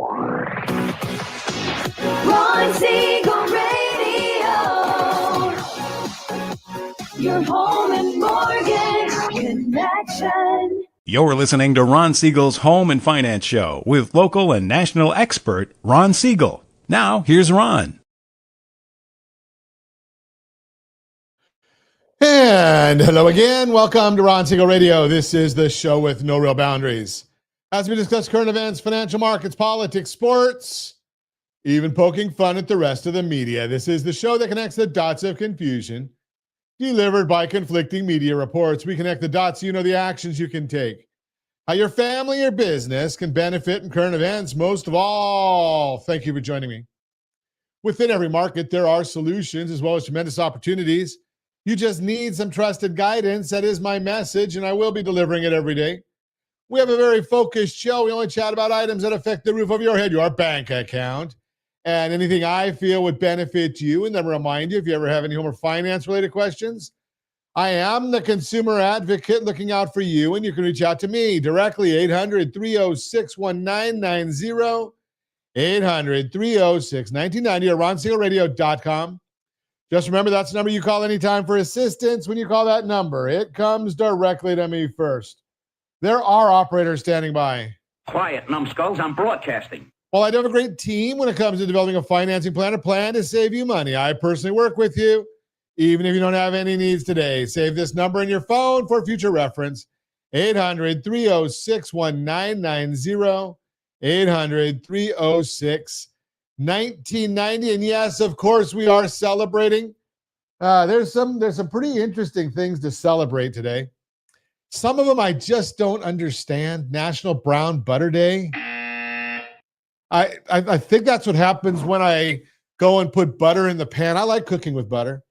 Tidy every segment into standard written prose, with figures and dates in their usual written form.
Ron Siegel Radio, your home and mortgage connection. You're listening to Ron Siegel's Home and Finance Show with local and national expert Ron Siegel. Now, here's Ron. And hello again. Welcome to Ron Siegel Radio. This is the show with no real boundaries. As we discuss current events, financial markets, politics, sports, even poking fun at the rest of the media. This is the show that connects the dots of confusion delivered by conflicting media reports. We connect the dots so you know the actions you can take, how your family or business can benefit in current events. Most of all, thank you for joining me. Within every market, there are solutions as well as tremendous opportunities. You just need some trusted guidance. That is my message, and I will be delivering it every day. We have a very focused show. We only chat about items that affect the roof over your head, your bank account, and anything I feel would benefit you. And then remind you, if you ever have any home or finance-related questions, I am the consumer advocate looking out for you, and you can reach out to me directly, 800-306-1990, 800-306-1990, or ronsiegelradio.com. Just remember, that's the number you call anytime for assistance. When you call that number, it comes directly to me first. There are operators standing by. Quiet, numbskulls. I'm broadcasting. Well, I do have a great team when it comes to developing a financing plan, a plan to save you money. I personally work with you, even if you don't have any needs today. Save this number in your phone for future reference, 800-306-1990, 800-306-1990. And yes, of course, we are celebrating. There's some pretty interesting things to celebrate today. Some of them I just don't understand. National Brown Butter Day. I think that's what happens when I go and put butter in the pan. I like cooking with butter.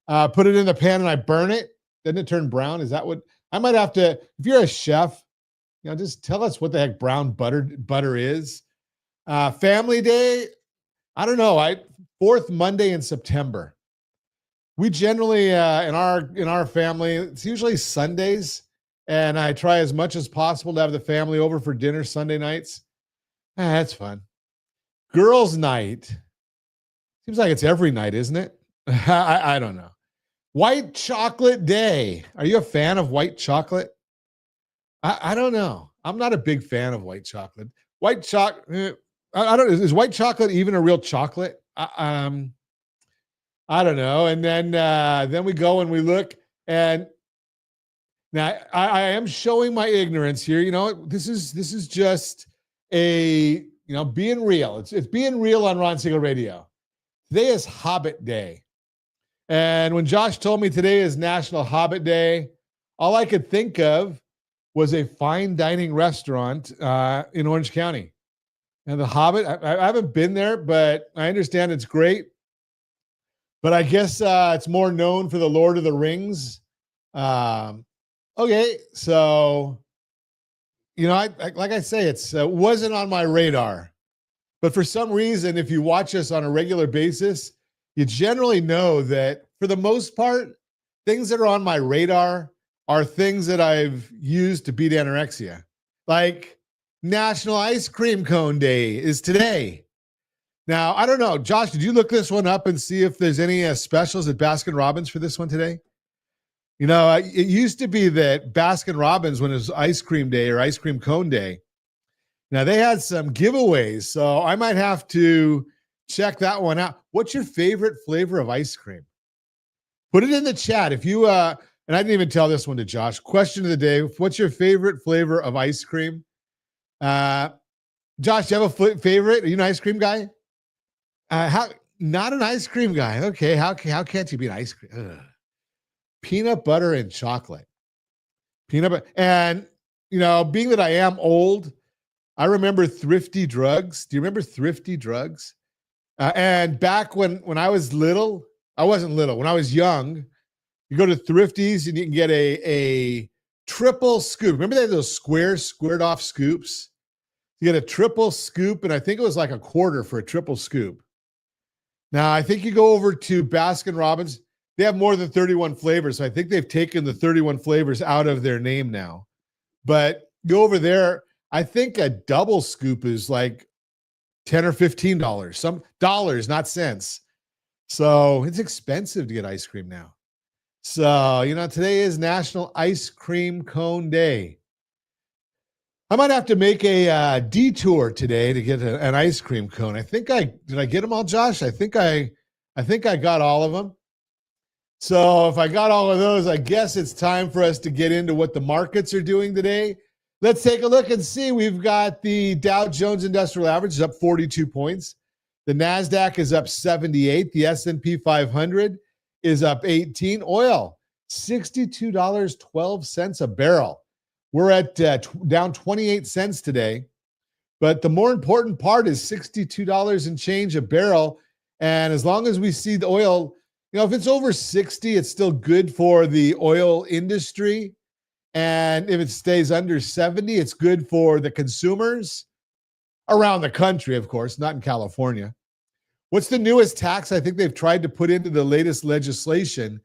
Put it in the pan and I burn it. Doesn't it turn brown? Is that what I might have to? If you're a chef, just tell us what the heck brown butter is. Family Day. I don't know. Fourth Monday in September. We generally in our family, it's usually Sundays, and I try as much as possible to have the family over for dinner Sunday nights. That's fun. Girls' night. Seems like it's every night, isn't it? I don't know. White Chocolate Day. Are you a fan of white chocolate? I don't know. I'm not a big fan of white chocolate. White chocolate. I don't. Is white chocolate even a real chocolate? I don't know. And then we go and we look, and now I am showing my ignorance here. This is just a being real. It's being real on Ron Siegel Radio. Today is Hobbit Day, and when Josh told me today is National Hobbit Day, all I could think of was a fine dining restaurant in Orange County. And the Hobbit, I haven't been there, but I understand it's great. But I guess it's more known for the Lord of the Rings. Okay, so, like I say, it wasn't on my radar. But for some reason, if you watch us on a regular basis, you generally know that for the most part, things that are on my radar are things that I've used to beat anorexia. Like National Ice Cream Cone Day is today. Now, I don't know. Josh, did you look this one up and see if there's any specials at Baskin-Robbins for this one today? It used to be that Baskin-Robbins, when it was Ice Cream Day or Ice Cream Cone Day, now they had some giveaways. So I might have to check that one out. What's your favorite flavor of ice cream? Put it in the chat. If you, and I didn't even tell this one to Josh. Question of the day. What's your favorite flavor of ice cream? Josh, do you have a favorite? Are you an ice cream guy? Not an ice cream guy. Okay. How can't you be an ice cream? Ugh. Peanut butter and chocolate. Peanut butter. And, being that I am old, I remember Thrifty Drugs. Do you remember Thrifty Drugs? And back when I was little, I wasn't little. When I was young, you go to Thrifty's and you can get a triple scoop. Remember they had those squared off scoops? You get a triple scoop, and I think it was like $0.25 for a triple scoop. Now, I think you go over to Baskin-Robbins. They have more than 31 flavors, so I think they've taken the 31 flavors out of their name now. But go over there, I think a double scoop is like $10 or $15, some dollars, not cents. So it's expensive to get ice cream now. So, today is National Ice Cream Cone Day. I might have to make a detour today to get an ice cream cone. Did I get them all, Josh? I think I got all of them. So if I got all of those, I guess it's time for us to get into what the markets are doing today. Let's take a look and see. We've got the Dow Jones Industrial Average is up 42 points. The NASDAQ is up 78. The S&P 500 is up 18. Oil, $62.12 a barrel. We're at down 28 cents today. But the more important part is $62 and change a barrel. And as long as we see the oil, if it's over 60, it's still good for the oil industry. And if it stays under 70, it's good for the consumers around the country, of course, not in California. What's the newest tax I think they've tried to put into the latest legislation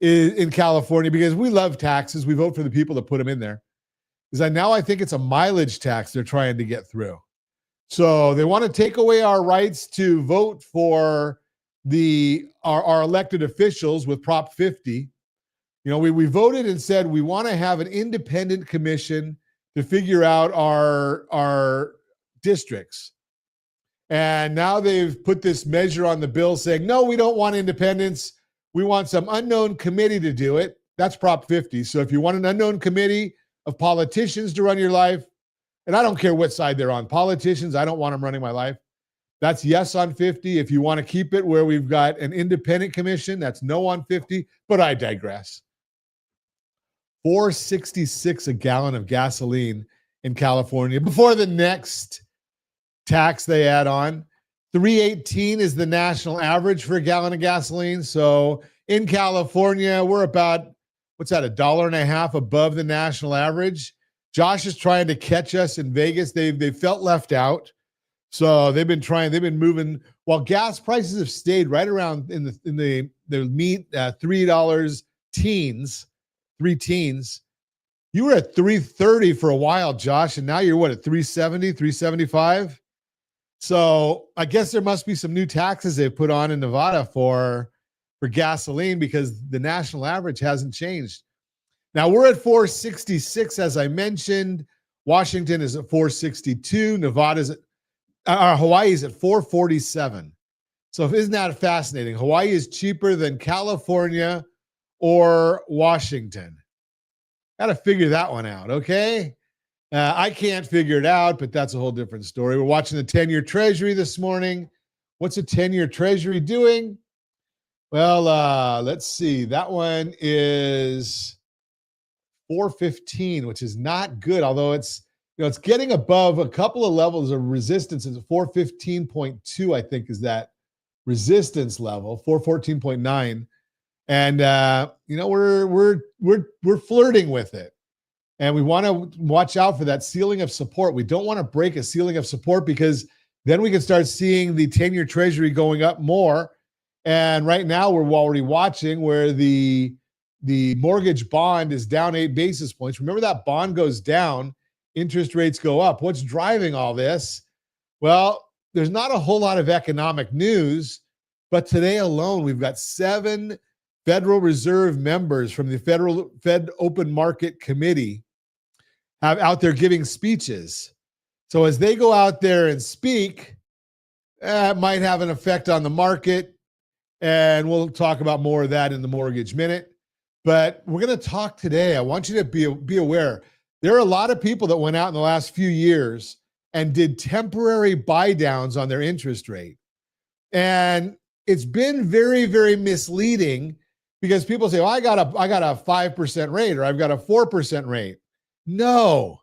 in California? Because we love taxes. We vote for the people that put them in there. I think it's a mileage tax they're trying to get through. So they want to take away our rights to vote for our elected officials with Prop 50. We voted and said we want to have an independent commission to figure out our districts. And now they've put this measure on the bill saying, no, we don't want independence. We want some unknown committee to do it. That's Prop 50. So if you want an unknown committee of politicians to run your life, and I don't care what side they're on. Politicians, I don't want them running my life. That's yes on 50. If you want to keep it where we've got an independent commission, that's no on 50, but I digress. $4.66 a gallon of gasoline in California before the next tax they add on. $3.18 is the national average for a gallon of gasoline. So in California, we're about, $1.50 above the national average. Josh is trying to catch us in Vegas. They felt left out. So they've been moving while gas prices have stayed right around in the $3 teens. You were at $3.30 for a while, Josh, and now you're at $3.70, $3.75. So I guess there must be some new taxes they've put on in Nevada for gasoline because the national average hasn't changed. Now we're at $4.66, as I mentioned. Washington is at $4.62. Hawaii is at $4.47. So isn't that fascinating? Hawaii is cheaper than California or Washington. Got to figure that one out, okay? I can't figure it out, but that's a whole different story. We're watching the 10-year Treasury this morning. What's a 10-year Treasury doing? Well, let's see. That one is 415, which is not good, although it's getting above a couple of levels of resistance. It's 415.2, I think, is that resistance level, 414.9. And we're flirting with it. And we want to watch out for that ceiling of support. We don't want to break a ceiling of support because then we can start seeing the 10-year Treasury going up more. And right now we're already watching where the mortgage bond is down 8 basis points. Remember, that bond goes down, interest rates go up. What's driving all this? Well, there's not a whole lot of economic news, but today alone, we've got 7 Federal Reserve members from the Fed Open Market Committee out there giving speeches. So as they go out there and speak, it might have an effect on the market. And we'll talk about more of that in the Mortgage Minute. But we're going to talk today. I want you to be aware. There are a lot of people that went out in the last few years and did temporary buydowns on their interest rate. And it's been very, very misleading because people say, well, I got a 5% rate or I've got a 4% rate. No,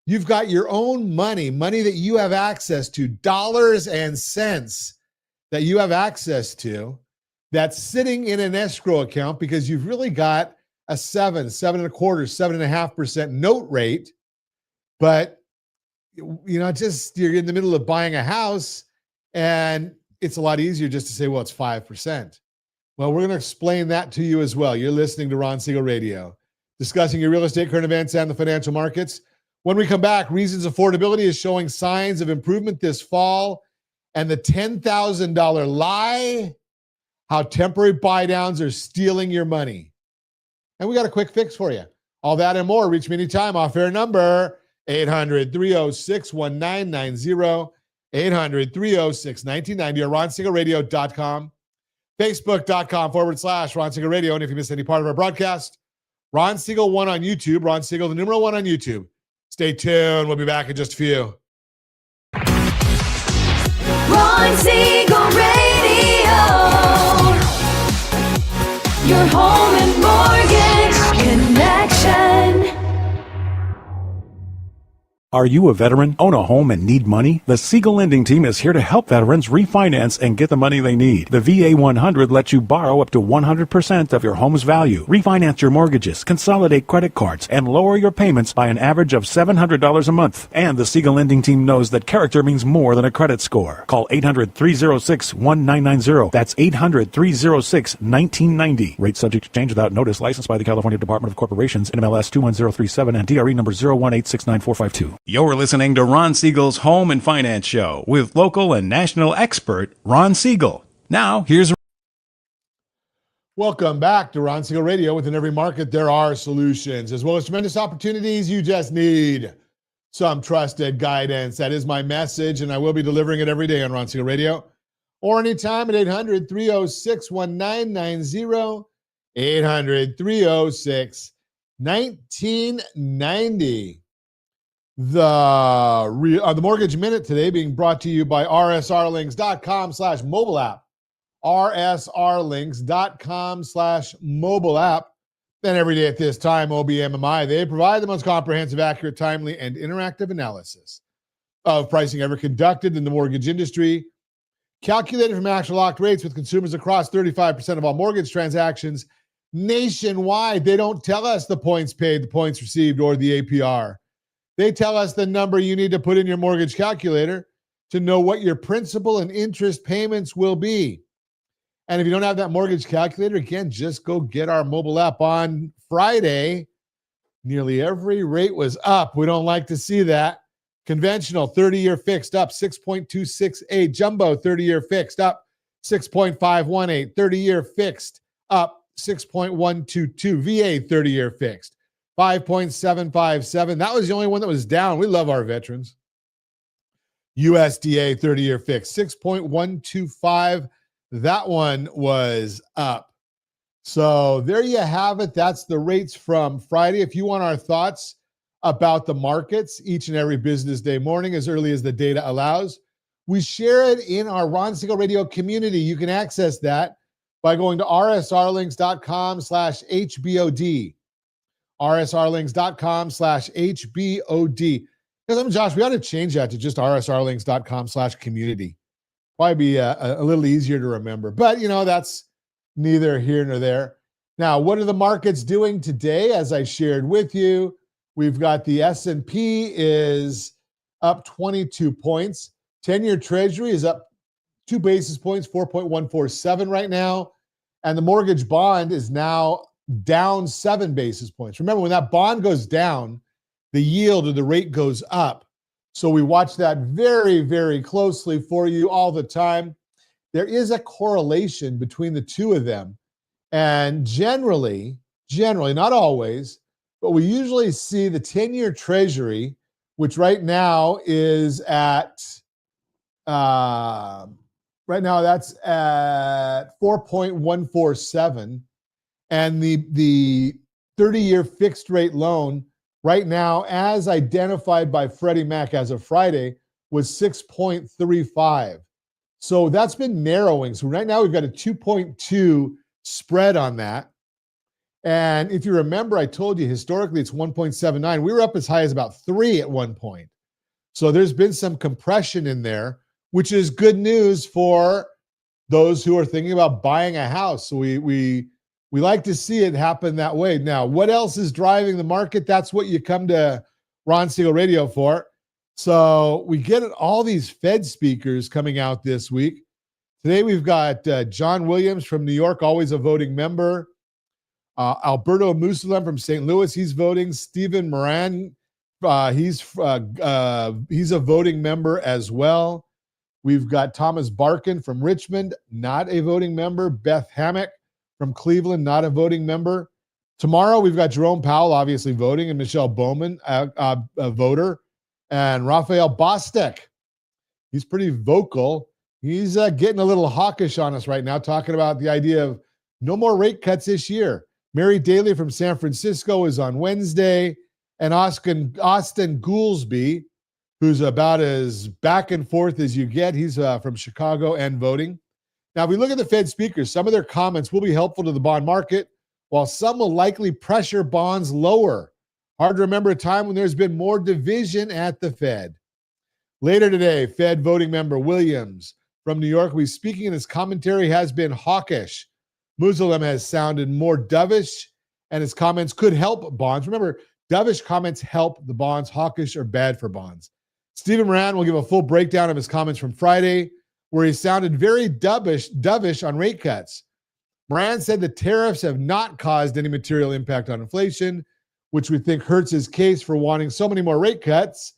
you've got your own money that you have access to, dollars and cents that you have access to, that's sitting in an escrow account because you've really got a 7.25%, 7.5% note rate. But, you're in the middle of buying a house and it's a lot easier just to say, well, it's 5%. Well, we're going to explain that to you as well. You're listening to Ron Siegel Radio, discussing your real estate, current events, and the financial markets. When we come back, Reasons Affordability is showing signs of improvement this fall, and the $10,000 lie, how temporary buydowns are stealing your money. And we got a quick fix for you. All that and more. Reach me anytime. Off-air number 800-306-1990, 800-306-1990, or RonSiegelRadio.com, Facebook.com/Ron Siegel Radio. And if you miss any part of our broadcast, Ron Siegel 1 on YouTube, Ron Siegel, the numeral 1 on YouTube. Stay tuned. We'll be back in just a few. Ron Siegel Radio. Your home and mortgage connection. Are you a veteran, own a home, and need money? The Siegel Lending Team is here to help veterans refinance and get the money they need. The VA 100 lets you borrow up to 100% of your home's value, refinance your mortgages, consolidate credit cards, and lower your payments by an average of $700 a month. And the Siegel Lending Team knows that character means more than a credit score. Call 800-306-1990. That's 800-306-1990. Rate subject to change without notice. Licensed by the California Department of Corporations, NMLS 21037, and DRE number 018694452. You're listening to Ron Siegel's Home and Finance Show with local and national expert Ron Siegel. Now, here's Welcome back to Ron Siegel Radio. Within every market, there are solutions, as well as tremendous opportunities. You just need some trusted guidance. That is my message, and I will be delivering it every day on Ron Siegel Radio, or anytime at 800-306-1990, 800-306-1990. The Mortgage Minute today being brought to you by rsrlinks.com/mobile app. rsrlinks.com/mobile app. Then every day at this time, OBMMI, they provide the most comprehensive, accurate, timely, and interactive analysis of pricing ever conducted in the mortgage industry, calculated from actual locked rates with consumers across 35% of all mortgage transactions nationwide. They don't tell us the points paid, the points received, or the APR. They tell us the number you need to put in your mortgage calculator to know what your principal and interest payments will be. And if you don't have that mortgage calculator, again, just go get our mobile app. On Friday, nearly every rate was up. We don't like to see that. Conventional 30-year fixed up 6.268. Jumbo 30-year fixed up 6.518. 30-year fixed up 6.122. VA 30-year fixed 5.757. That was the only one that was down. We love our veterans. USDA 30-year fixed 6.125. That one was up. So there you have it. That's the rates from Friday. If you want our thoughts about the markets each and every business day morning, as early as the data allows, we share it in our Ron Siegel Radio community. You can access that by going to rsrlinks.com/HBOD. rsrlinks.com/HBOD. Because I'm Josh, we ought to change that to just rsrlinks.com/community. Probably be a little easier to remember. But, that's neither here nor there. Now, what are the markets doing today? As I shared with you, we've got the S&P is up 22 points. 10-year Treasury is up 2 basis points, 4.147 right now. And the mortgage bond is now down 7 basis points. Remember, when that bond goes down, the yield or the rate goes up. So we watch that very, very closely for you all the time. There is a correlation between the two of them. And generally, not always, but we usually see the 10-year Treasury, which right now is at, that's at 4.147. And the 30-year fixed rate loan right now, as identified by Freddie Mac as of Friday, was 6.35. So that's been narrowing. So right now we've got a 2.2 spread on that. And if you remember, I told you historically it's 1.79. We were up as high as about 3 at one point. So there's been some compression in there, which is good news for those who are thinking about buying a house. So we like to see it happen that way. Now, what else is driving the market? That's what you come to Ron Siegel Radio for. So we get all these Fed speakers coming out this week. Today we've got John Williams from New York, always a voting member. Alberto Musalem from St. Louis, he's voting. Stephen Moran He's a voting member as well. We've got Thomas Barkin from Richmond, not a voting member. Beth Hammock from Cleveland, not a voting member. Tomorrow, we've got Jerome Powell, obviously voting, and Michelle Bowman, a voter, and Raphael Bostic. He's pretty vocal. He's getting a little hawkish on us right now, talking about the idea of no more rate cuts this year. Mary Daly from San Francisco is on Wednesday, and Austin Goolsby, who's about as back and forth as you get. He's from Chicago and voting. Now, if we look at the Fed speakers, some of their comments will be helpful to the bond market, while some will likely pressure bonds lower. Hard to remember a time when there's been more division at the Fed. Later today, Fed voting member Williams from New York, who's speaking in his commentary, has been hawkish. Muslim has sounded more dovish, and his comments could help bonds. Remember, dovish comments help the bonds. Hawkish are bad for bonds. Stephen Moran will give a full breakdown of his comments from Friday, where he sounded very dovish on rate cuts. Moran said the tariffs have not caused any material impact on inflation, which we think hurts his case for wanting so many more rate cuts,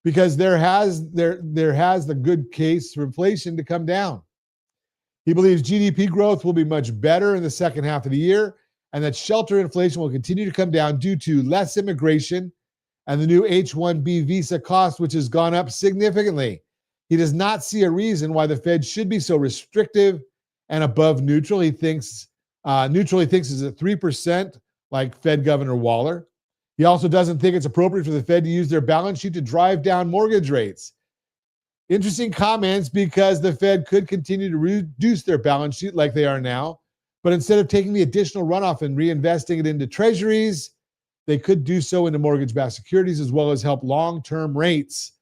because there has the good case for inflation to come down. He believes GDP growth will be much better in the second half of the year, and that shelter inflation will continue to come down due to less immigration and the new H-1B visa cost, which has gone up significantly. He does not see a reason why the Fed should be so restrictive and above neutral. He thinks neutral is at 3%, like Fed Governor Waller. He also doesn't think it's appropriate for the Fed to use their balance sheet to drive down mortgage rates. Interesting comments, because the Fed could continue to reduce their balance sheet like they are now, but instead of taking the additional runoff and reinvesting it into treasuries, they could do so into mortgage-backed securities as well as help long-term rates.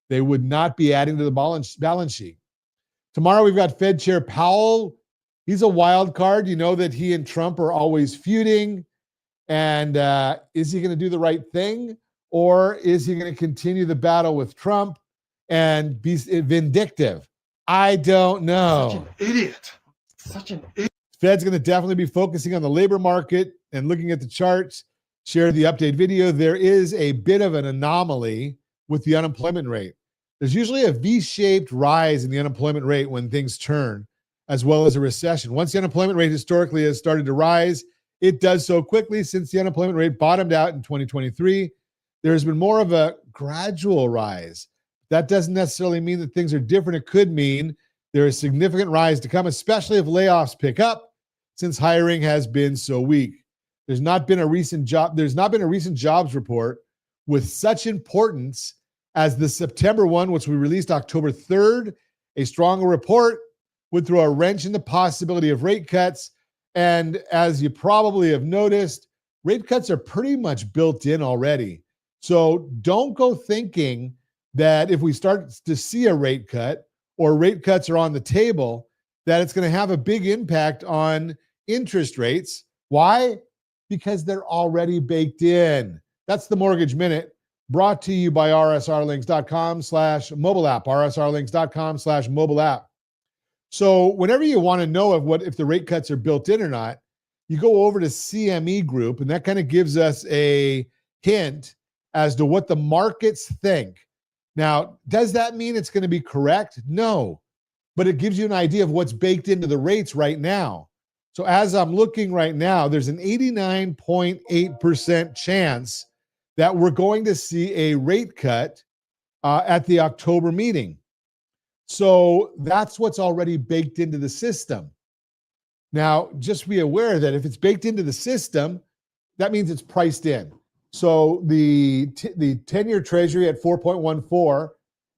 They would not be adding to the balance sheet. Tomorrow, we've got Fed Chair Powell. He's a wild card. You know that he and Trump are always feuding. And is he going to do the right thing? Or is he going to continue the battle with Trump and be vindictive? I don't know. Such an idiot. Fed's going to definitely be focusing on the labor market and looking at the charts. Share the update video. There is a bit of an anomaly with the unemployment rate. There's usually a V-shaped rise in the unemployment rate when things turn, as well as a recession. Once the unemployment rate historically has started to rise, it does so quickly since the unemployment rate bottomed out in 2023. There's been more of a gradual rise. That doesn't necessarily mean that things are different. It could mean there is significant rise to come, especially if layoffs pick up, since hiring has been so weak. There's not been a recent jobs report with such importance as the September one, which we released October 3rd. A stronger report would throw a wrench in the possibility of rate cuts. And as you probably have noticed, rate cuts are pretty much built in already. So don't go thinking that if we start to see a rate cut or rate cuts are on the table, that it's going to have a big impact on interest rates. Why? Because they're already baked in. That's the Mortgage Minute, brought to you by rsrlinks.com/mobile app, rsrlinks.com/mobile app. So whenever you want to know if the rate cuts are built in or not, you go over to CME Group, and that kind of gives us a hint as to what the markets think. Now, does that mean it's going to be correct? No, but it gives you an idea of what's baked into the rates right now. So as I'm looking right now, there's an 89.8% chance that we're going to see a rate cut at the October meeting. So that's what's already baked into the system. Now, just be aware that if it's baked into the system, that means it's priced in. So the 10-year Treasury at 4.14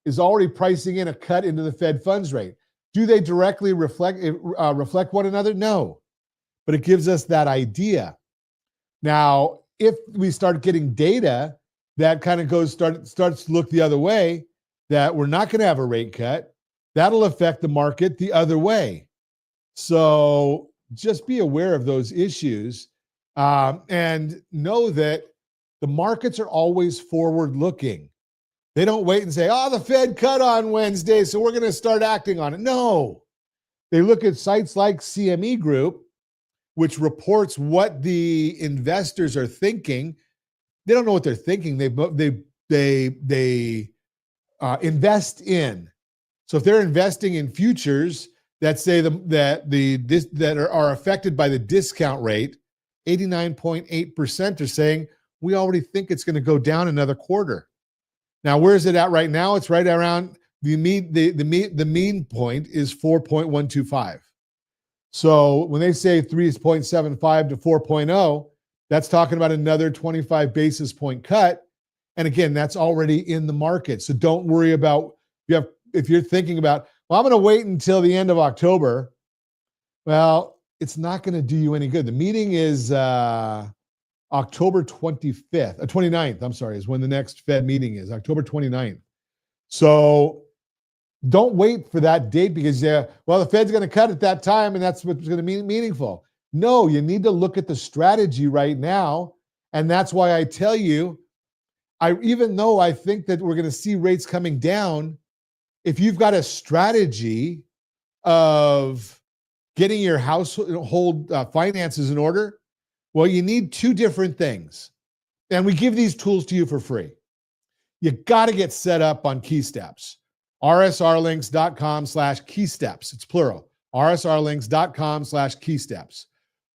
is already pricing in a cut into the Fed funds rate. Do they directly reflect one another? No, but it gives us that idea. Now, if we start getting data that kind of starts to look the other way, that we're not going to have a rate cut, that'll affect the market the other way. So just be aware of those issues and know that the markets are always forward-looking. They don't wait and say, the Fed cut on Wednesday, so we're going to start acting on it. No. They look at sites like CME Group, which reports what the investors are thinking. They don't know what they're thinking. They invest in. So if they're investing in futures that say that are affected by the discount rate, 89.8% are saying we already think it's going to go down another quarter. Now, where is it at right now? It's right around the mean point is 4.125. So when they say 3.75 to 4.0, that's talking about another 25 basis point cut. And again, that's already in the market. So don't worry about if you're thinking about, well, I'm going to wait until the end of October. Well, it's not going to do you any good. The meeting is October 29th, I'm sorry, is when the next Fed meeting is, October 29th. So don't wait for that date because, the Fed's going to cut at that time and that's what's going to be meaningful. No, you need to look at the strategy right now. And that's why I tell you, even though I think that we're going to see rates coming down, if you've got a strategy of getting your household finances in order, well, you need two different things. And we give these tools to you for free. You got to get set up on KeySteps. rsrlinks.com/keysteps. It's plural. rsrlinks.com/keysteps.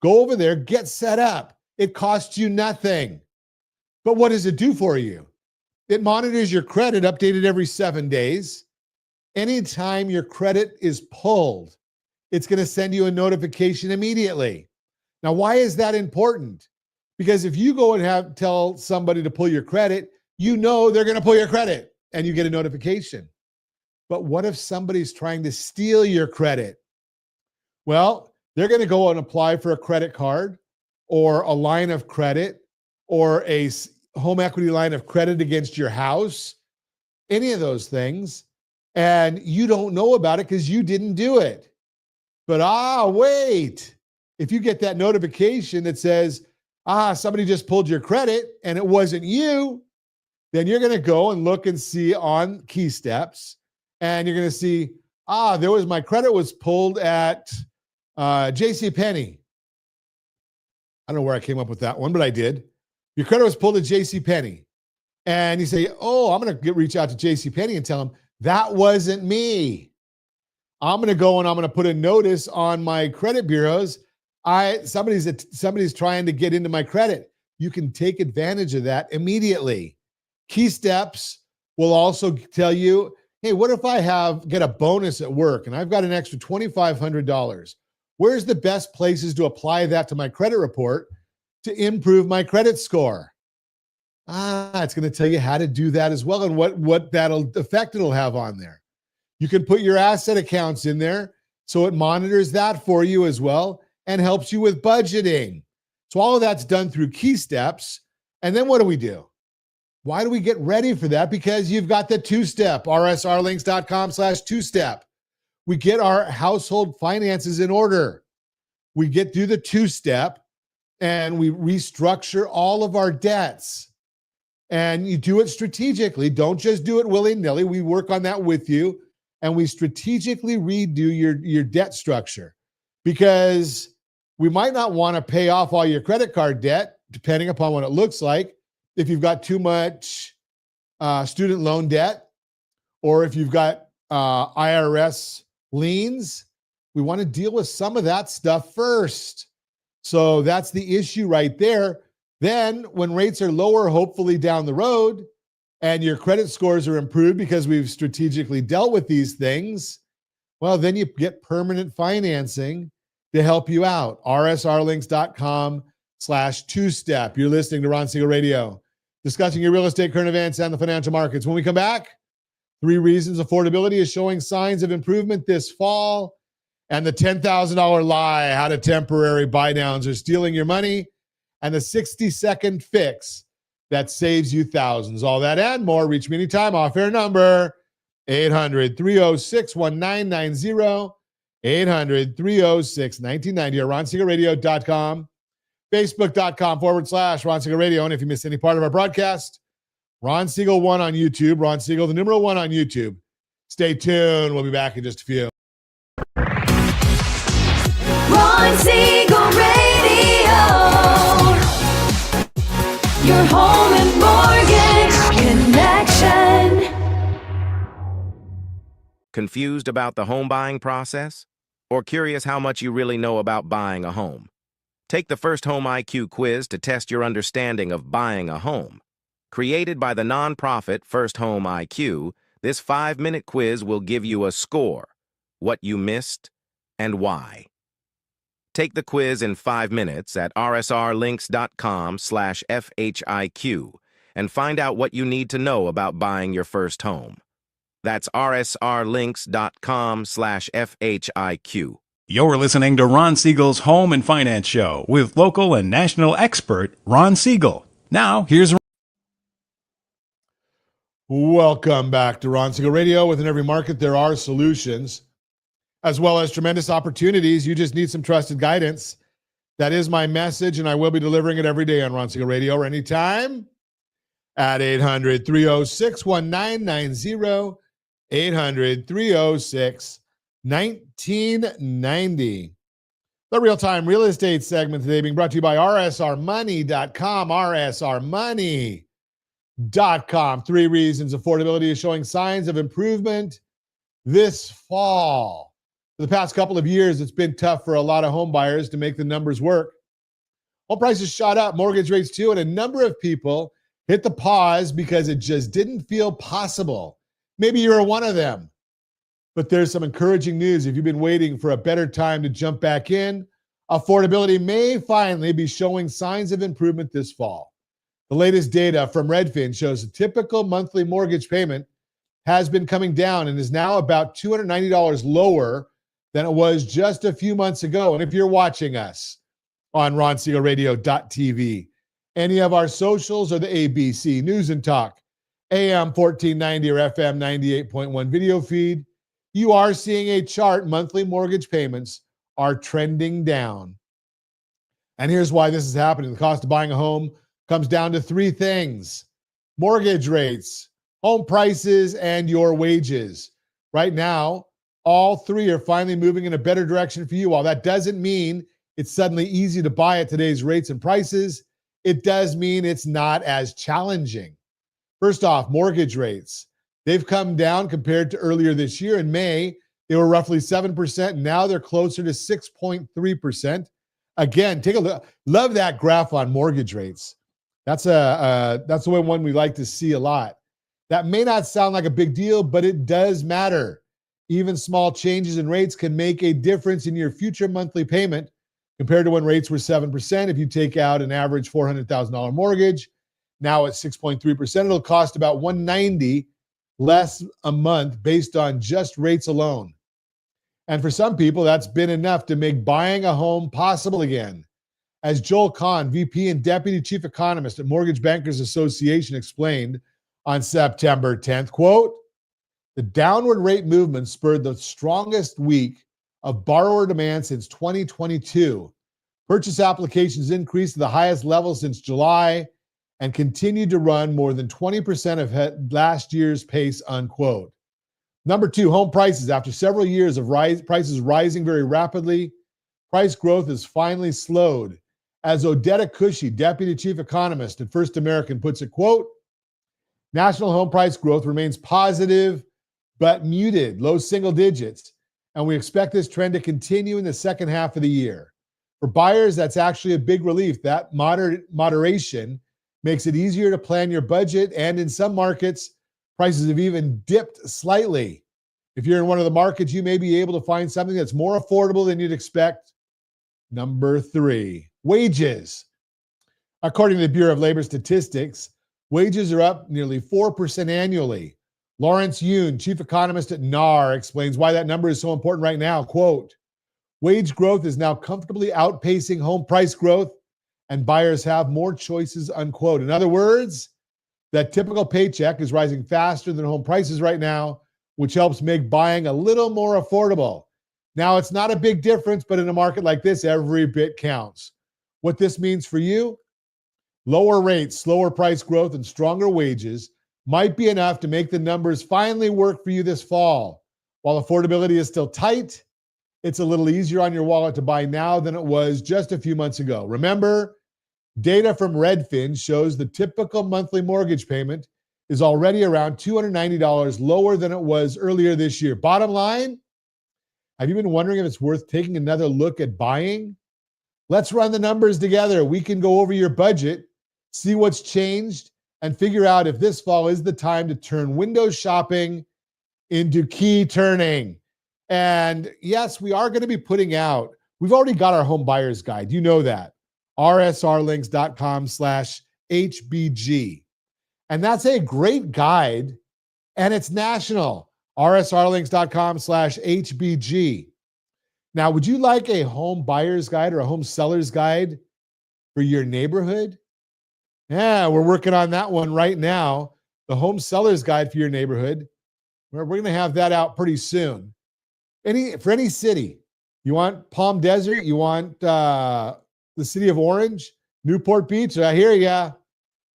Go over there, get set up. It costs you nothing. But what does it do for you? It monitors your credit, updated every 7 days. Anytime your credit is pulled, it's going to send you a notification immediately. Now, why is that important? Because if you go and tell somebody to pull your credit, you know they're going to pull your credit and you get a notification. But what if somebody's trying to steal your credit? Well, they're going to go and apply for a credit card or a line of credit or a home equity line of credit against your house, any of those things, and you don't know about it because you didn't do it. But wait, if you get that notification that says, somebody just pulled your credit and it wasn't you, then you're going to go and look and see on KeySteps, and you're going to see, my credit was pulled at JCPenney. I don't know where I came up with that one, but I did. Your credit was pulled at JCPenney. And you say, I'm going to reach out to JCPenney and tell them, that wasn't me. I'm going to go and I'm going to put a notice on my credit bureaus. Somebody's trying to get into my credit. You can take advantage of that immediately. KeySteps will also tell you, hey, what if I get a bonus at work and I've got an extra $2,500? Where's the best places to apply that to my credit report to improve my credit score? It's going to tell you how to do that as well and what effect it'll have on there. You can put your asset accounts in there so it monitors that for you as well and helps you with budgeting. So all of that's done through KeySteps. And then what do? Why do we get ready for that? Because you've got the two-step, rsrlinks.com/two-step. We get our household finances in order. We get through the two-step and we restructure all of our debts. And you do it strategically. Don't just do it willy-nilly. We work on that with you. And we strategically redo your debt structure because we might not want to pay off all your credit card debt, depending upon what it looks like. If you've got too much student loan debt, or if you've got IRS liens, we want to deal with some of that stuff first. So that's the issue right there. Then when rates are lower, hopefully down the road, and your credit scores are improved because we've strategically dealt with these things, well, then you get permanent financing to help you out. rsrlinks.com/two-step. You're listening to Ron Siegel Radio, discussing your real estate, current events, and the financial markets. When we come back, 3 reasons affordability is showing signs of improvement this fall, and the $10,000 lie, how to temporary buydowns are stealing your money, and the 60-second fix that saves you thousands. All that and more. Reach me anytime. Off-air number, 800-306-1990, 800-306-1990, or ronsiegelradio.com, facebook.com/Ron Siegel Radio. And if you missed any part of our broadcast, Ron Siegel 1 on YouTube, Ron Siegel, the numeral 1 on YouTube. Stay tuned. We'll be back in just a few. Ron Siegel Radio. Your home and mortgage connection. Confused about the home buying process? Or curious how much you really know about buying a home? Take the First Home IQ quiz to test your understanding of buying a home. Created by the nonprofit First Home IQ, this 5-minute quiz will give you a score, what you missed, and why. Take the quiz in 5 minutes at rsrlinks.com/FHIQ and find out what you need to know about buying your first home. That's rsrlinks.com/FHIQ. You're listening to Ron Siegel's Home and Finance Show with local and national expert Ron Siegel. Now, here's Welcome back to Ron Siegel Radio. Within every market, there are solutions, as well as tremendous opportunities. You just need some trusted guidance. That is my message, and I will be delivering it every day on Ron Siegel Radio or anytime at 800-306-1990, 800-306-1990. The real-time real estate segment today being brought to you by rsrmoney.com, rsrmoney.com. 3 reasons affordability is showing signs of improvement this fall. For the past couple of years, it's been tough for a lot of home buyers to make the numbers work. Home prices shot up, mortgage rates too, and a number of people hit the pause because it just didn't feel possible. Maybe you're one of them. But there's some encouraging news. If you've been waiting for a better time to jump back in, affordability may finally be showing signs of improvement this fall. The latest data from Redfin shows a typical monthly mortgage payment has been coming down and is now about $290 lower than it was just a few months ago. And if you're watching us on RonSiegelRadio.tv, any of our socials or the ABC News and Talk, AM 1490 or FM 98.1 video feed, you are seeing a chart. Monthly mortgage payments are trending down. And here's why this is happening. The cost of buying a home comes down to 3 things: mortgage rates, home prices, and your wages. Right now, all 3 are finally moving in a better direction for you. While that doesn't mean it's suddenly easy to buy at today's rates and prices, it does mean it's not as challenging. First off, mortgage rates. They've come down compared to earlier this year. In May, they were roughly 7%. Now they're closer to 6.3%. Again, take a look. Love that graph on mortgage rates. That's the one we like to see a lot. That may not sound like a big deal, but it does matter. Even small changes in rates can make a difference in your future monthly payment compared to when rates were 7%. If you take out an average $400,000 mortgage, now at 6.3%, it'll cost about $190 less a month based on just rates alone. And for some people, that's been enough to make buying a home possible again. As Joel Kahn, VP and Deputy Chief Economist at Mortgage Bankers Association, explained on September 10th, quote, "The downward rate movement spurred the strongest week of borrower demand since 2022. Purchase applications increased to the highest level since July and continued to run more than 20% of last year's pace," unquote. Number 2, home prices. After several years of prices rising very rapidly, price growth has finally slowed. As Odetta Cushy, Deputy Chief Economist at First American, puts it, quote, "National home price growth remains positive but muted, low single digits, and we expect this trend to continue in the second half of the year. For buyers, that's actually a big relief. That moderation makes it easier to plan your budget, and in some markets, prices have even dipped slightly. If you're in one of the markets, you may be able to find something that's more affordable than you'd expect." Number 3, wages. According to the Bureau of Labor Statistics, wages are up nearly 4% annually. Lawrence Yoon, Chief Economist at NAR, explains why that number is so important right now. Quote, "Wage growth is now comfortably outpacing home price growth, and buyers have more choices," unquote. In other words, that typical paycheck is rising faster than home prices right now, which helps make buying a little more affordable. Now, it's not a big difference, but in a market like this, every bit counts. What this means for you: lower rates, slower price growth, and stronger wages might be enough to make the numbers finally work for you this fall. While affordability is still tight, it's a little easier on your wallet to buy now than it was just a few months ago. Remember, data from Redfin shows the typical monthly mortgage payment is already around $290 lower than it was earlier this year. Bottom line, have you been wondering if it's worth taking another look at buying? Let's run the numbers together. We can go over your budget, see what's changed, and figure out if this fall is the time to turn window shopping into key turning. And yes, we are going to be putting out, we've already got our home buyer's guide. You know that. rsrlinks.com/HBG. And that's a great guide, and it's national. rsrlinks.com/HBG. Now, would you like a home buyer's guide or a home seller's guide for your neighborhood? Yeah, we're working on that one right now. The home seller's guide for your neighborhood. We're going to have that out pretty soon. For any city. You want Palm Desert? You want the city of Orange? Newport Beach? I hear ya.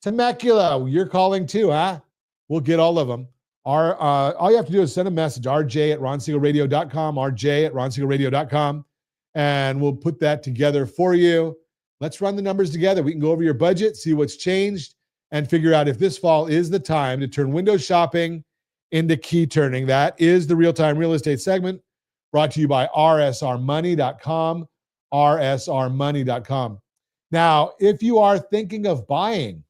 Temecula, you're calling too, huh? We'll get all of them. All you have to do is send a message, rj@ronsiegelradio.com, rj@ronsiegelradio.com, and we'll put that together for you. Let's run the numbers together. We can go over your budget, see what's changed, and figure out if this fall is the time to turn window shopping into key turning. That is the Real-Time Real Estate segment, brought to you by rsrmoney.com, rsrmoney.com. Now, if you are thinking of buying,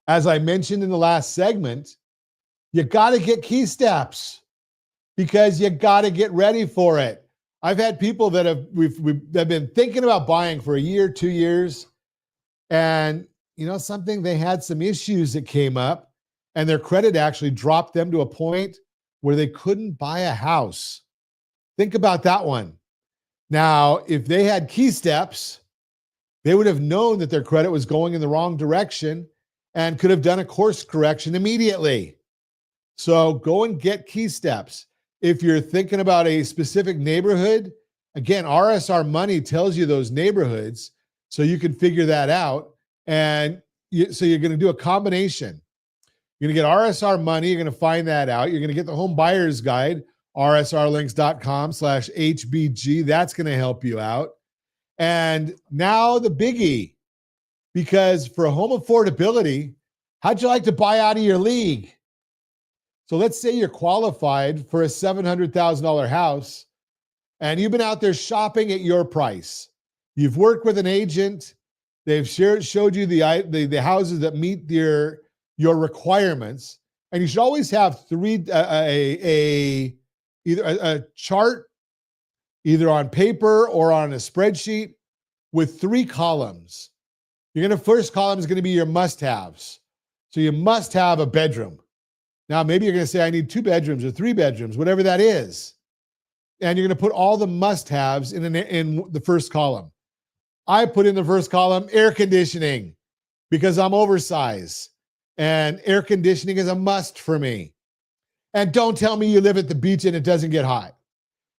as I mentioned in the last segment, you got to get key steps because you got to get ready for it. I've had people that have been thinking about buying for a year, 2 years, and something, they had some issues that came up, and their credit actually dropped them to a point where they couldn't buy a house. Think about that one. Now, if they had key steps, they would have known that their credit was going in the wrong direction and could have done a course correction immediately. So go and get key steps. If you're thinking about a specific neighborhood, again, RSR Money tells you those neighborhoods so you can figure that out. And so you're going to do a combination. You're going to get RSR Money. You're going to find that out. You're going to get the home buyer's guide, rsrlinks.com/HBG. That's going to help you out. And now the biggie, because for home affordability, how'd you like to buy out of your league? So let's say you're qualified for a $700,000 house and you've been out there shopping at your price. You've worked with an agent. They've showed you the houses that meet your requirements. And you should always have either a chart, either on paper or on a spreadsheet with 3 columns. First column is going to be your must-haves. So you must have a bedroom. Now, maybe you're going to say, I need 2 bedrooms or 3 bedrooms, whatever that is. And you're going to put all the must-haves in the first column. I put in the first column air conditioning because I'm oversized. And air conditioning is a must for me. And don't tell me you live at the beach and it doesn't get hot,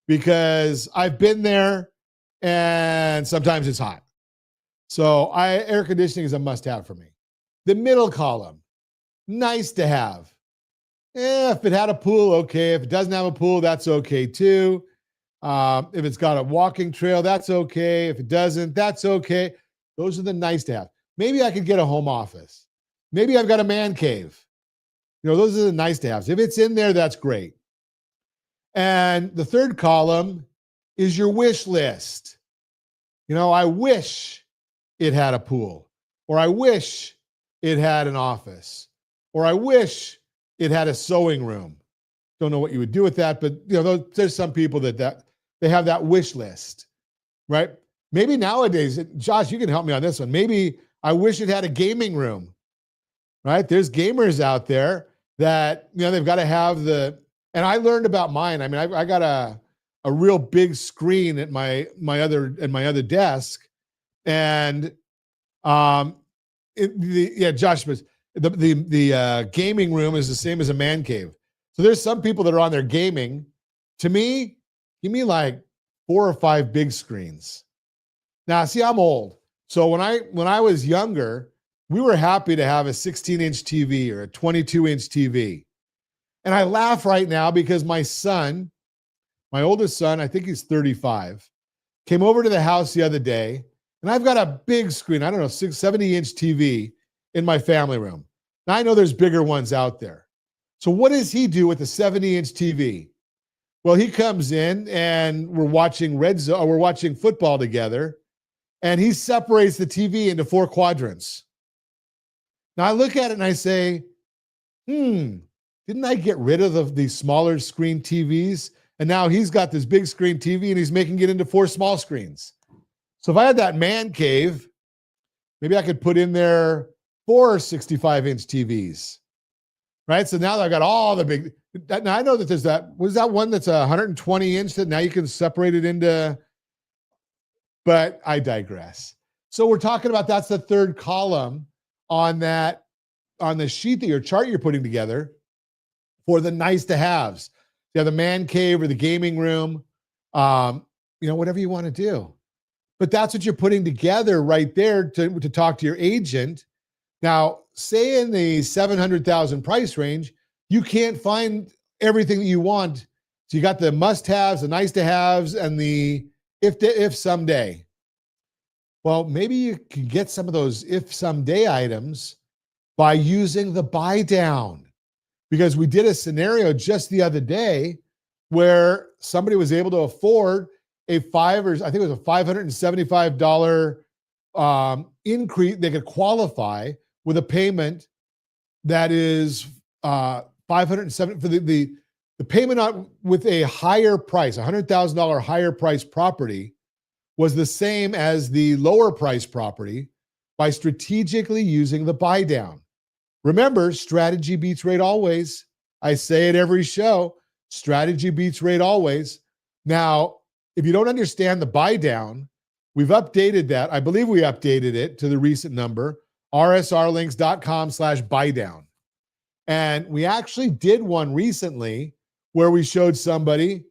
because I've been there and sometimes it's hot. So air conditioning is a must-have for me. The middle column, nice to have. If it had a pool, okay. If it doesn't have a pool, that's okay too. If it's got a walking trail, that's okay. If it doesn't, that's okay. Those are the nice to have. Maybe I could get a home office. Maybe I've got a man cave. Those are the nice to haves. If it's in there, that's great. And the third column is your wish list. I wish it had a pool, or I wish it had an office, or I wish it had a sewing room. Don't know what you would do with that, but there's some people that they have that wish list, right? Maybe nowadays, Josh, you can help me on this one. Maybe I wish it had a gaming room, right? There's gamers out there that they've got to have and I learned about mine. I mean, I got a real big screen at my other desk, and Josh, the gaming room is the same as a man cave. So there's some people that are on there gaming. To me, give me like 4 or 5 big screens. Now, see, I'm old. So when I was younger, we were happy to have a 16-inch TV or a 22-inch TV. And I laugh right now because my oldest son, I think he's 35, came over to the house the other day, and I've got a big screen, I don't know, 70-inch TV in my family room. Now, I know there's bigger ones out there. So what does he do with a 70-inch TV? Well, he comes in and we're watching we're watching football together, and he separates the TV into 4 quadrants. Now I look at it and I say, didn't I get rid of these smaller screen TVs? And now he's got this big screen TV and he's making it into 4 small screens. So if I had that man cave, maybe I could put in there 4 65-inch TVs, right? So now I've got all the big, now I know that there's that, was that one that's 120-inch that now you can separate it into, but I digress. So we're talking about, that's the third column on the sheet that your chart you're putting together for the nice to haves. You have the man cave or the gaming room, whatever you want to do. But that's what you're putting together right there to talk to your agent. Now, say in the 700,000 price range, you can't find everything that you want. So you got the must-haves, the nice-to-haves, and the if someday. Well, maybe you can get some of those if someday items by using the buy down. Because we did a scenario just the other day where somebody was able to afford a $575 increase. They could qualify with a payment that is $570 for the payment with a higher price, $100,000 higher price property was the same as the lower price property by strategically using the buy down. Remember, strategy beats rate always. I say it every show. Strategy beats rate always. Now, if you don't understand the buy down, we've updated that. I believe we updated it to the recent number, rsrlinks.com/buydown. And we actually did one recently where we showed somebody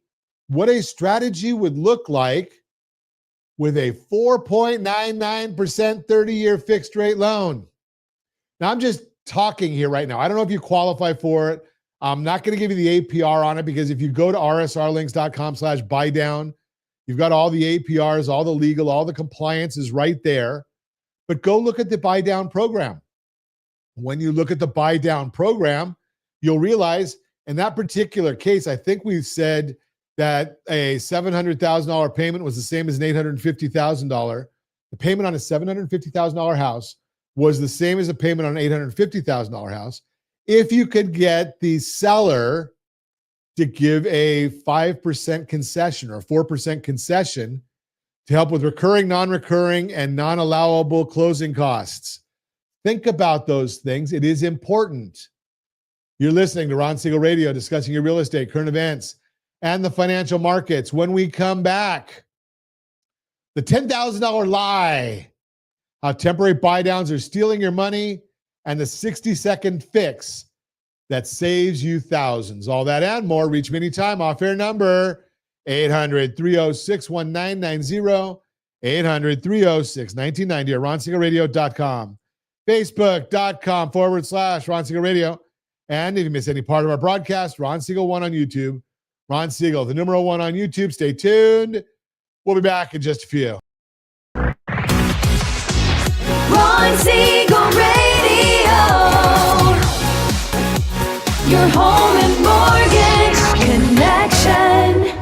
what a strategy would look like with a 4.99% 30-year fixed rate loan. Now, I'm just talking here right now. I don't know if you qualify for it. I'm not going to give you the APR on it because if you go to rsrlinks.com/buydown, you've got all the APRs, all the legal, all the compliance is right there. But go look at the buy down program. When you look at the buy down program, you'll realize in that particular case, I think we said that a $700,000 payment was the same as an $850,000. The payment on a $750,000 house was the same as a payment on an $850,000 house. If you could get the seller to give a 5% concession or a 4% concession to help with recurring, non-recurring, and non-allowable closing costs. Think about those things. It is important. You're listening to Ron Siegel Radio, discussing your real estate, current events, and the financial markets. When we come back, the $10,000 lie, how temporary buy downs are stealing your money, and the 60-second fix that saves you thousands. All that and more. Reach me anytime. Off-air number 800-306-1990, 800-306-1990, or ronsiegelradio.com, facebook.com/Ron Siegel Radio. And if you miss any part of our broadcast, Ron Siegel 1 on YouTube. Ron Siegel, the number 1 on YouTube. Stay tuned. We'll be back in just a few. Ron Siegel Radio. Your home and mortgage connection.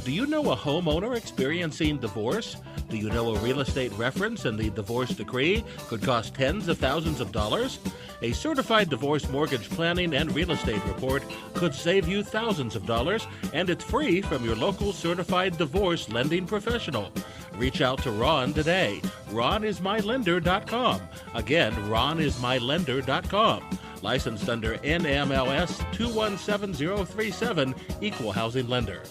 Do you know a homeowner experiencing divorce? Do you know a real estate reference and the divorce decree could cost tens of thousands of dollars? A certified divorce mortgage planning and real estate report could save you thousands of dollars, and it's free from your local certified divorce lending professional. Reach out to Ron today. RonIsMyLender.com. Again, RonIsMyLender.com. Licensed under NMLS 217037, Equal Housing Lender.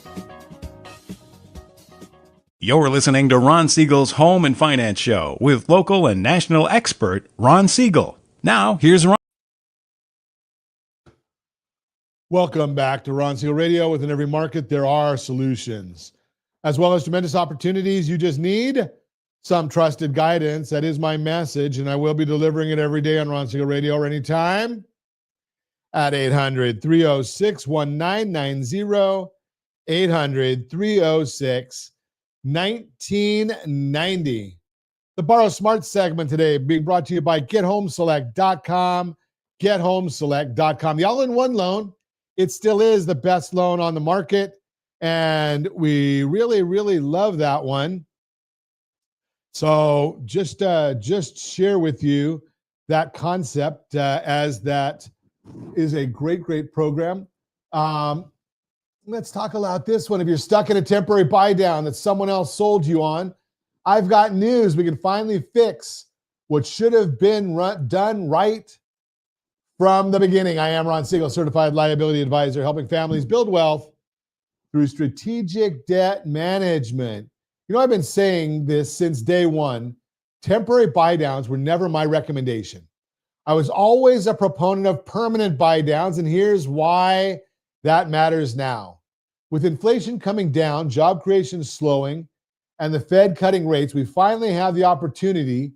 You're listening to Ron Siegel's Home and Finance Show with local and national expert Ron Siegel. Now, here's Ron. Welcome back to Ron Siegel Radio. Within every market, there are solutions, as well as tremendous opportunities. You just need some trusted guidance. That is my message, and I will be delivering it every day on Ron Siegel Radio or anytime at 800-306-1990, 800-306-1990. The Borrow Smart segment today being brought to you by GetHomeSelect.com. GetHomeSelect.com. The all-in-one loan, it still is the best loan on the market, and we really, really love that one. So just share with you that concept as that is a great, great program. Let's talk about this one. If you're stuck in a temporary buy down that someone else sold you on, I've got news. We can finally fix what should have been done right from the beginning. I am Ron Siegel, Certified Liability Advisor, helping families build wealth through strategic debt management. You know, I've been saying this since day one. Temporary buy downs were never my recommendation. I was always a proponent of permanent buy downs, and here's why that matters now. With inflation coming down, job creation slowing, and the Fed cutting rates, we finally have the opportunity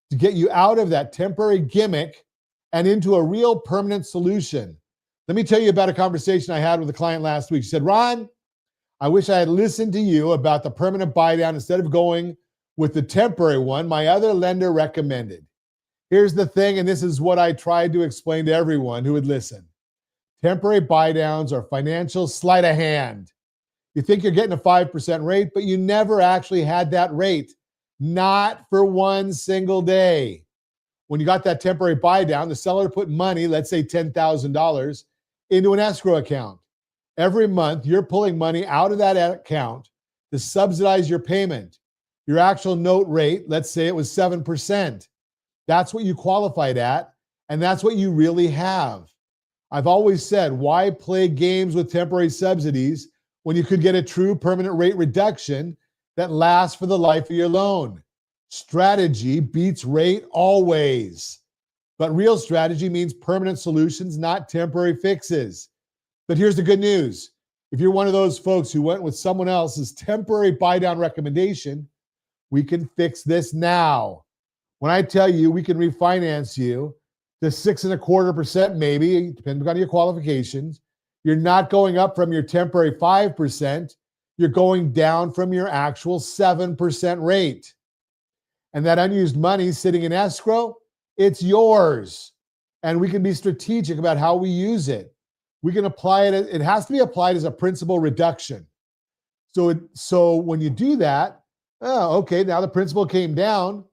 to get you out of that temporary gimmick and into a real permanent solution. Let me tell you about a conversation I had with a client last week. She said, Ron, I wish I had listened to you about the permanent buy down instead of going with the temporary one my other lender recommended. Here's the thing, and this is what I tried to explain to everyone who would listen. Temporary buy downs are financial sleight of hand. You think you're getting a 5% rate, but you never actually had that rate, not for one single day. When you got that temporary buy down, the seller put money, let's say $10,000, into an escrow account. Every month, you're pulling money out of that account to subsidize your payment. Your actual note rate, let's say it was 7%. That's what you qualified at, and that's what you really have. I've always said, why play games with temporary subsidies when you could get a true permanent rate reduction that lasts for the life of your loan? Strategy beats rate always. But real strategy means permanent solutions, not temporary fixes. But here's the good news. If you're one of those folks who went with someone else's temporary buy down recommendation, we can fix this now. When I tell you we can refinance you to 6.25% maybe, depending on your qualifications, you're not going up from your temporary 5%, you're going down from your actual 7% rate. And that unused money sitting in escrow, it's yours. And we can be strategic about how we use it. We can apply it, it has to be applied as a principal reduction. So when you do that, oh, okay, now the principal came down,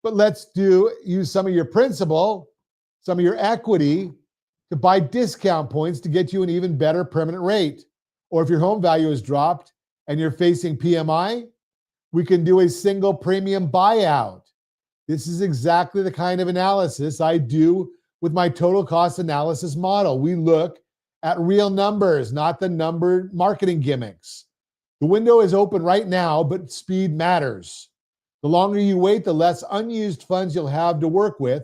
but let's use some of your principal, some of your equity to buy discount points to get you an even better permanent rate. Or if your home value is dropped and you're facing PMI, we can do a single premium buyout. This is exactly the kind of analysis I do with my total cost analysis model. We look at real numbers, not the numbered marketing gimmicks. The window is open right now, but speed matters. The longer you wait, the less unused funds you'll have to work with.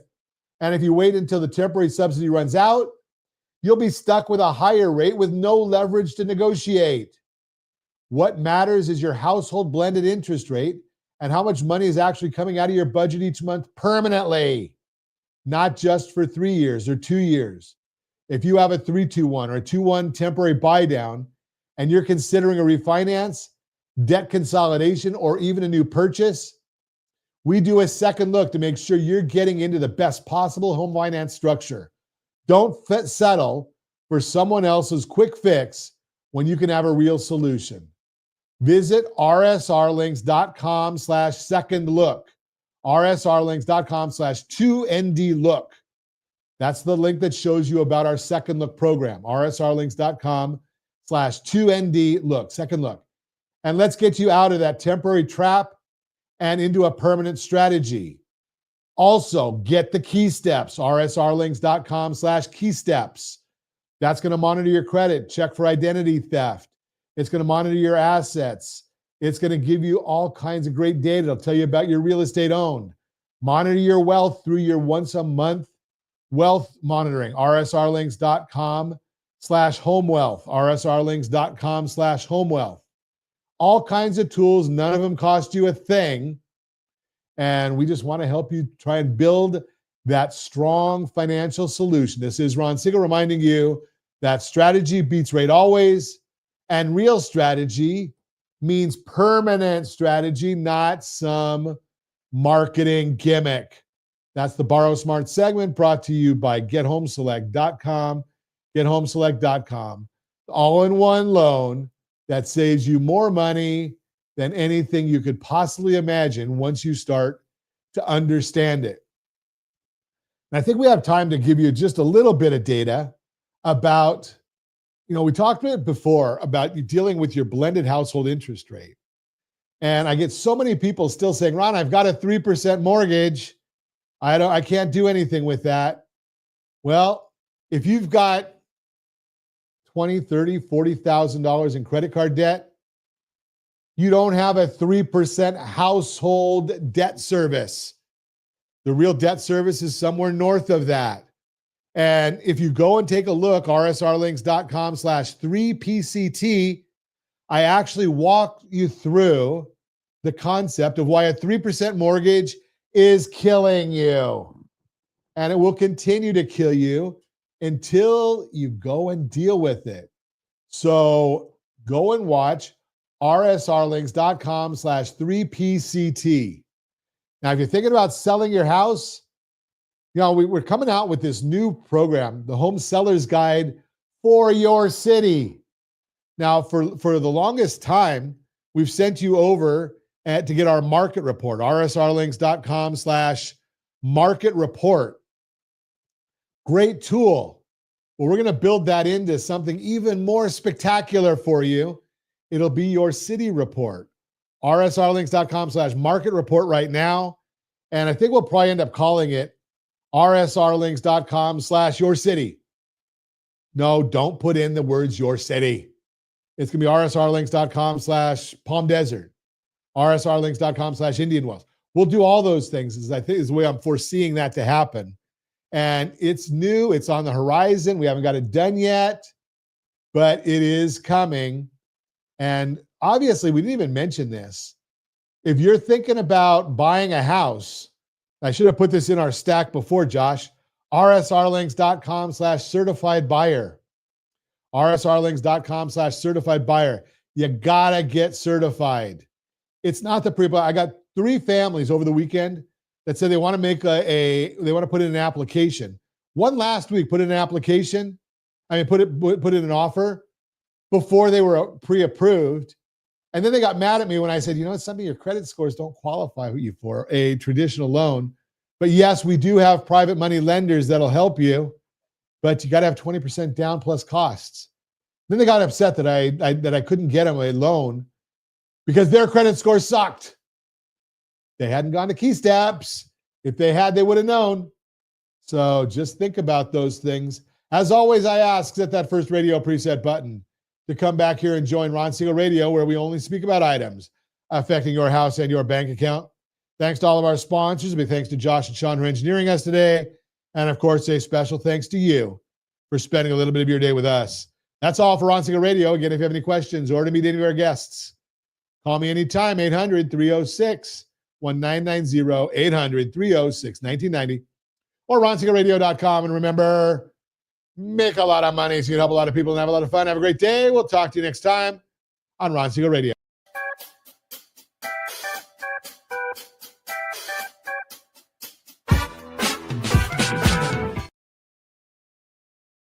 And if you wait until the temporary subsidy runs out, you'll be stuck with a higher rate with no leverage to negotiate. What matters is your household blended interest rate and how much money is actually coming out of your budget each month permanently, not just for 3 years or 2 years. If you have a 3-2-1 or a 2-1 temporary buy down and you're considering a refinance, debt consolidation, or even a new purchase, we do a second look to make sure you're getting into the best possible home finance structure. Don't settle for someone else's quick fix when you can have a real solution. Visit rsrlinks.com/second look. rsrlinks.com/2nd look. That's the link that shows you about our second look program. rsrlinks.com/2nd look, second look. And let's get you out of that temporary trap and into a permanent strategy. Also, get the key steps, rsrlinks.com/key steps. That's going to monitor your credit, check for identity theft. It's going to monitor your assets. It's going to give you all kinds of great data. It'll tell you about your real estate owned. Monitor your wealth through your once a month wealth monitoring, rsrlinks.com/homewealth, rsrlinks.com/homewealth. All kinds of tools, none of them cost you a thing. And we just want to help you try and build that strong financial solution. This is Ron Siegel reminding you that strategy beats rate always, and real strategy means permanent strategy, not some marketing gimmick. That's the Borrow Smart segment brought to you by GetHomeSelect.com. GetHomeSelect.com. All-in-one loan that saves you more money than anything you could possibly imagine once you start to understand it. And I think we have time to give you just a little bit of data about, we talked about it before about you dealing with your blended household interest rate. And I get so many people still saying, Ron, I've got a 3% mortgage. I can't do anything with that. Well, if you've got $20,000, $30,000, $40,000 in credit card debt, you don't have a 3% household debt service. The real debt service is somewhere north of that. And if you go and take a look, rsrlinks.com/3PCT, I actually walk you through the concept of why a 3% mortgage is killing you. And it will continue to kill you until you go and deal with it. So go and watch rsrlinks.com/3PCT. Now, if you're thinking about selling your house, we're coming out with this new program, the Home Seller's Guide for your city. Now, for the longest time, we've sent you over to get our market report, rsrlinks.com/market report. Great tool. Well, we're going to build that into something even more spectacular for you. It'll be your city report, rsrlinks.com/market report right now. And I think we'll probably end up calling it rsrlinks.com/your city. No, don't put in the words your city. It's going to be rsrlinks.com/Palm Desert, rsrlinks.com/Indian Wells. We'll do all those things, is the way I'm foreseeing that to happen. And it's new. It's on the horizon. We haven't got it done yet, but it is coming. And obviously, we didn't even mention this. If you're thinking about buying a house, I should have put this in our stack before, Josh, rsrlinks.com/certified buyer. rsrlinks.com/certified buyer. You gotta get certified. It's not the pre. I got 3 families over the weekend that said they want to make they want to put in an application. One last week put in an application. Put in an offer before they were pre-approved. And then they got mad at me when I said, some of your credit scores don't qualify you for a traditional loan. But yes, we do have private money lenders that'll help you, but you got to have 20% down plus costs. Then they got upset that I couldn't get them a loan because their credit score sucked. They hadn't gone to Key Steps. If they had, they would have known. So just think about those things. As always, I ask, hit that first radio preset button to come back here and join Ron Siegel Radio, where we only speak about items affecting your house and your bank account. Thanks to all of our sponsors. A big thanks to Josh and Sean for engineering us today. And of course, a special thanks to you for spending a little bit of your day with us. That's all for Ron Siegel Radio. Again, if you have any questions or to meet any of our guests, call me anytime, 800-306-1990, 800-306-1990, or ronsiegelradio.com. And remember, make a lot of money so you can help a lot of people and have a lot of fun. Have a great day. We'll talk to you next time on Ron Siegel Radio.